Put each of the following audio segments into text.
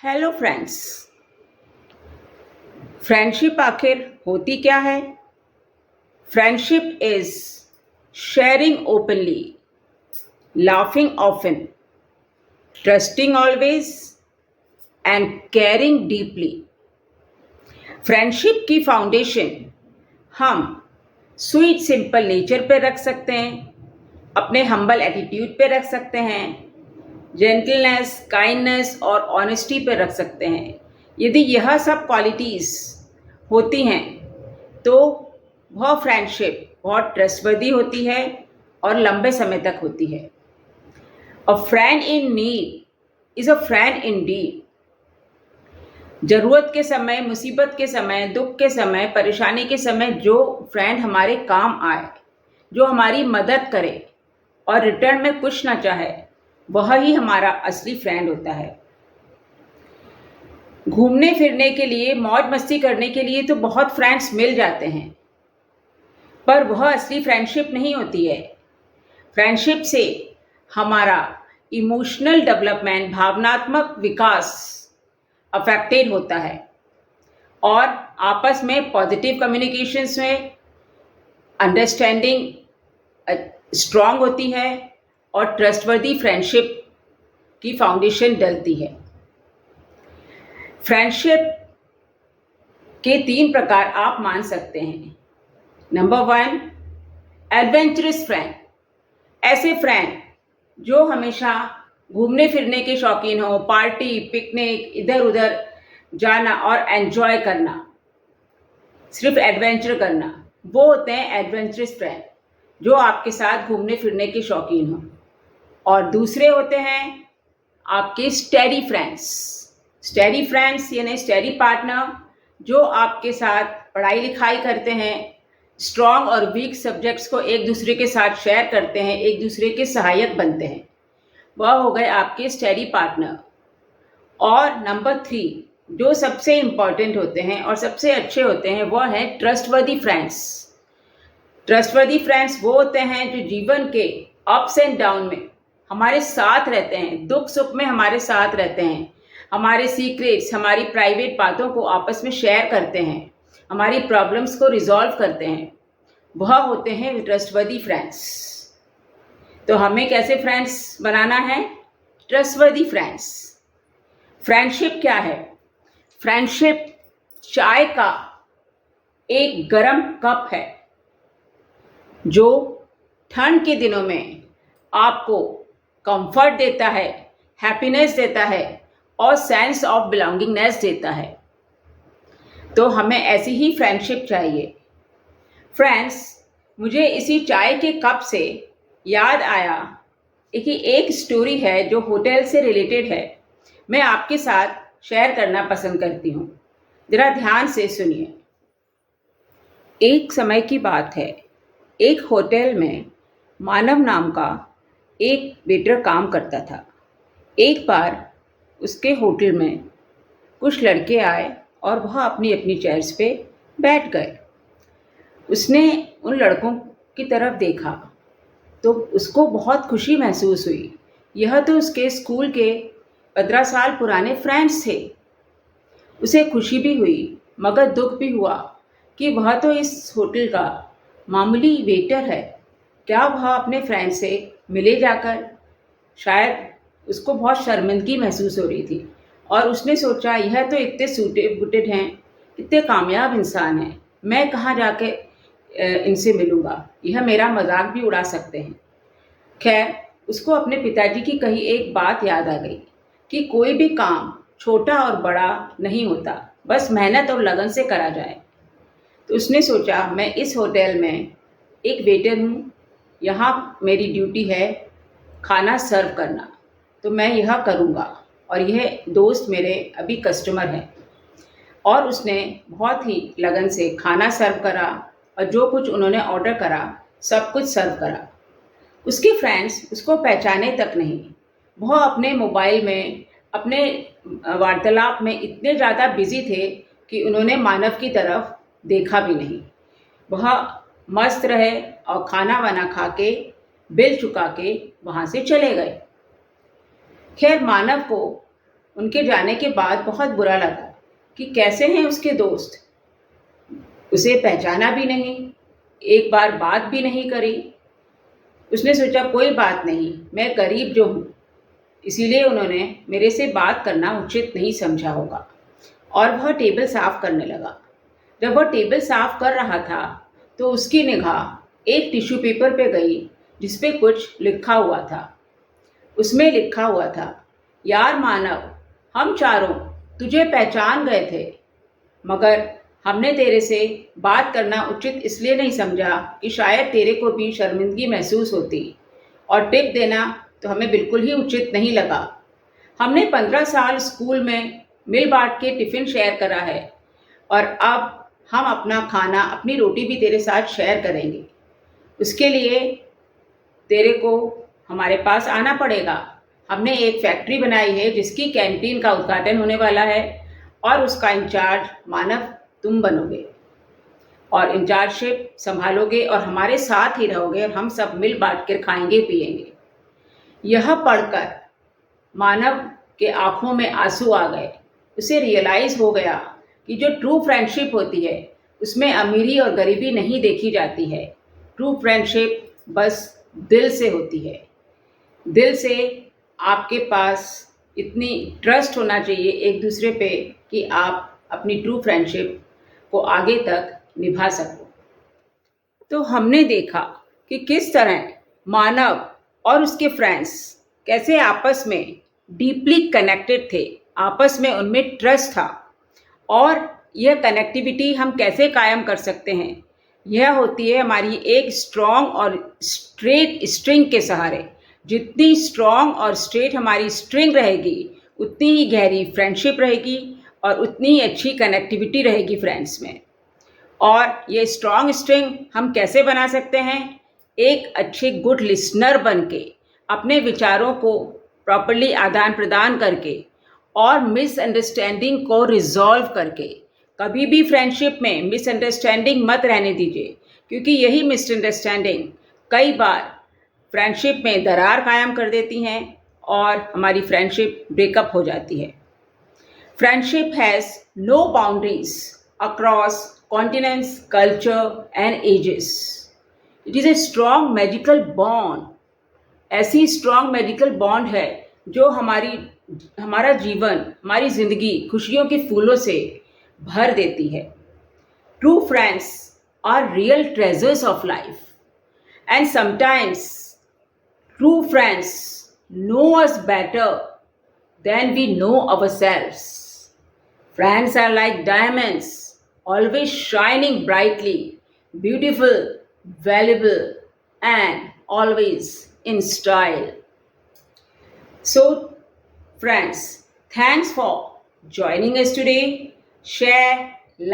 Hello friends. Friendship आखिर होती क्या है? Friendship is sharing openly, laughing often, trusting always and caring deeply. Friendship की फाउंडेशन हम स्वीट सिंपल नेचर पे रख सकते हैं, अपने हम्बल एटीट्यूड पे रख सकते हैं, जेंटलनेस, काइंडनेस और ऑनेस्टी पे रख सकते हैं। यदि यह सब क्वालिटीज़ होती हैं तो वह फ्रेंडशिप बहुत ट्रस्टवर्दी होती है और लंबे समय तक होती है। A friend in need is a friend in deed. ज़रूरत के समय, मुसीबत के समय, दुख के समय, परेशानी के समय जो फ्रेंड हमारे काम आए, जो हमारी मदद करे और रिटर्न में कुछ ना चाहे, वह ही हमारा असली फ्रेंड होता है। घूमने फिरने के लिए, मौज मस्ती करने के लिए तो बहुत फ्रेंड्स मिल जाते हैं, पर वह असली फ्रेंडशिप नहीं होती है। फ्रेंडशिप से हमारा इमोशनल डेवलपमेंट, भावनात्मक विकास अफेक्टेड होता है और आपस में पॉजिटिव कम्युनिकेशंस में अंडरस्टैंडिंग स्ट्रांग होती है और ट्रस्टवर्दी फ्रेंडशिप की फाउंडेशन डलती है। फ्रेंडशिप के 3 प्रकार आप मान सकते हैं। Number 1, adventurous friend. ऐसे फ्रेंड जो हमेशा घूमने फिरने के शौकीन हो, पार्टी, पिकनिक, इधर उधर जाना और एंजॉय करना, सिर्फ एडवेंचर करना, वो होते हैं एडवेंचरस फ्रेंड जो आपके साथ घूमने फिरने के शौकीन हो। और दूसरे होते हैं आपके स्टेडी फ्रेंड्स। स्टेडी फ्रेंड्स यानी स्टेडी पार्टनर जो आपके साथ पढ़ाई लिखाई करते हैं, स्ट्रॉन्ग और वीक सब्जेक्ट्स को एक दूसरे के साथ शेयर करते हैं, एक दूसरे के सहायक बनते हैं, वह हो गए आपके स्टडी पार्टनर। और नंबर 3 जो सबसे इम्पॉर्टेंट होते हैं और सबसे अच्छे होते हैं, वह है ट्रस्टवर्दी फ्रेंड्स। ट्रस्टवर्दी फ्रेंड्स वो होते हैं जो जीवन के अप्स एंड डाउन में हमारे साथ रहते हैं, दुख सुख में हमारे साथ रहते हैं, हमारे सीक्रेट्स, हमारी प्राइवेट बातों को आपस में शेयर करते हैं, हमारी प्रॉब्लम्स को रिजॉल्व करते हैं। वह होते हैं ट्रस्टवर्दी फ्रेंड्स। तो हमें कैसे फ्रेंड्स बनाना है? Trustworthy friends. फ्रेंडशिप क्या है? फ्रेंडशिप चाय का एक गरम कप है जो ठंड के दिनों में आपको कंफर्ट देता है, हैप्पीनेस देता है और सेंस ऑफ बिलोंगिंगनेस देता है। तो हमें ऐसी ही फ्रेंडशिप चाहिए। फ्रेंड्स, मुझे इसी चाय के कप से याद आया कि एक स्टोरी है जो होटल से रिलेटेड है, मैं आपके साथ शेयर करना पसंद करती हूँ। ज़रा ध्यान से सुनिए। एक समय की बात है, एक होटल में मानव नाम का एक वेटर काम करता था। एक बार उसके होटल में कुछ लड़के आए और वह अपनी अपनी चेयर्स पे बैठ गए। उसने उन लड़कों की तरफ देखा तो उसको बहुत खुशी महसूस हुई। यह तो उसके स्कूल के 15 साल पुराने फ्रेंड्स थे। उसे खुशी भी हुई मगर दुख भी हुआ कि वह तो इस होटल का मामूली वेटर है, क्या वह अपने फ्रेंड से मिले जाकर? शायद उसको बहुत शर्मिंदगी महसूस हो रही थी और उसने सोचा यह तो इतने सूटेड बुटेड हैं, इतने कामयाब इंसान हैं, मैं कहाँ जाके इनसे मिलूँगा, यह मेरा मजाक भी उड़ा सकते हैं। खैर, उसको अपने पिताजी की कही एक बात याद आ गई कि कोई भी काम छोटा और बड़ा नहीं होता, बस मेहनत और लगन से करा जाए। तो उसने सोचा मैं इस होटल में एक वेटर हूँ, यहाँ मेरी ड्यूटी है खाना सर्व करना, तो मैं यह करूँगा और यह दोस्त मेरे अभी कस्टमर हैं। और उसने बहुत ही लगन से खाना सर्व करा और जो कुछ उन्होंने ऑर्डर करा सब कुछ सर्व करा। उसके फ्रेंड्स उसको पहचाने तक नहीं। वह अपने मोबाइल में, अपने वार्तालाप में इतने ज़्यादा बिजी थे कि उन्होंने मानव की तरफ देखा भी नहीं। वह मस्त रहे और खाना वाना खा के बिल चुका के वहाँ से चले गए। खैर, मानव को उनके जाने के बाद बहुत बुरा लगा कि कैसे हैं उसके दोस्त। उसे पहचाना भी नहीं, एक बार बात भी नहीं करी। उसने सोचा कोई बात नहीं, मैं गरीब जो हूँ, इसीलिए उन्होंने मेरे से बात करना उचित नहीं समझा होगा, और वह टेबल साफ करने लगा। जब वह टेबल साफ कर रहा था तो उसकी निगाह एक टिश्यू पेपर पे गई जिस पे कुछ लिखा हुआ था। उसमें लिखा हुआ था, यार मानव, हम चारों तुझे पहचान गए थे, मगर हमने तेरे से बात करना उचित इसलिए नहीं समझा कि शायद तेरे को भी शर्मिंदगी महसूस होती, और टिप देना तो हमें बिल्कुल ही उचित नहीं लगा। हमने 15 साल स्कूल में मिल बांट के टिफ़िन शेयर करा है, और अब हम अपना खाना, अपनी रोटी भी तेरे साथ शेयर करेंगे। उसके लिए तेरे को हमारे पास आना पड़ेगा। हमने एक फैक्ट्री बनाई है जिसकी कैंटीन का उद्घाटन होने वाला है, और उसका इंचार्ज मानव तुम बनोगे, और इंचार्जशिप संभालोगे और हमारे साथ ही रहोगे, और हम सब मिल बांट कर खाएंगे पिएंगे। यह पढ़कर मानव के आंखों में आंसू आ गए। उसे रियलाइज़ हो गया कि जो ट्रू फ्रेंडशिप होती है उसमें अमीरी और गरीबी नहीं देखी जाती है। ट्रू फ्रेंडशिप बस दिल से होती है। दिल से आपके पास इतनी ट्रस्ट होना चाहिए एक दूसरे पे कि आप अपनी ट्रू फ्रेंडशिप को आगे तक निभा सको। तो हमने देखा कि किस तरह मानव और उसके फ्रेंड्स कैसे आपस में डीपली कनेक्टेड थे, आपस में उनमें ट्रस्ट था, और यह कनेक्टिविटी हम कैसे कायम कर सकते हैं, यह होती है हमारी एक स्ट्रॉन्ग और स्ट्रेट स्ट्रिंग के सहारे। जितनी स्ट्रॉन्ग और स्ट्रेट हमारी स्ट्रिंग रहेगी उतनी ही गहरी फ्रेंडशिप रहेगी और उतनी ही अच्छी कनेक्टिविटी रहेगी फ्रेंड्स में। और ये स्ट्रॉन्ग स्ट्रिंग हम कैसे बना सकते हैं? एक अच्छे गुड लिसनर बन के, अपने विचारों को प्रॉपर्ली आदान प्रदान करके, और मिसअंडरस्टैंडिंग को रिजॉल्व करके। कभी भी फ्रेंडशिप में मिसअंडरस्टैंडिंग मत रहने दीजिए, क्योंकि यही मिसअंडरस्टैंडिंग कई बार फ्रेंडशिप में दरार कायम कर देती हैं और हमारी फ्रेंडशिप ब्रेकअप हो जाती है। Friendship has no boundaries across continents, culture and ages. It is a strong magical bond. ऐसी स्ट्रॉन्ग मैजिकल बॉन्ड है जो हमारा जीवन, हमारी जिंदगी खुशियों के फूलों से भर देती है। True friends are real treasures of life, and sometimes true friends know us better than we know ourselves. Friends are like diamonds, always shining brightly, beautiful, valuable, and always in style. So, friends, thanks for joining us today. Share,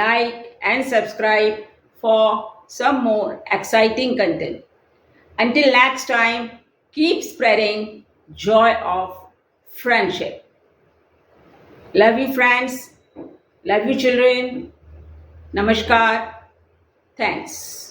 like, and subscribe for some more exciting content. Until next time, keep spreading joy of friendship. Love you, friends. Love you, children. Namaskar. Thanks.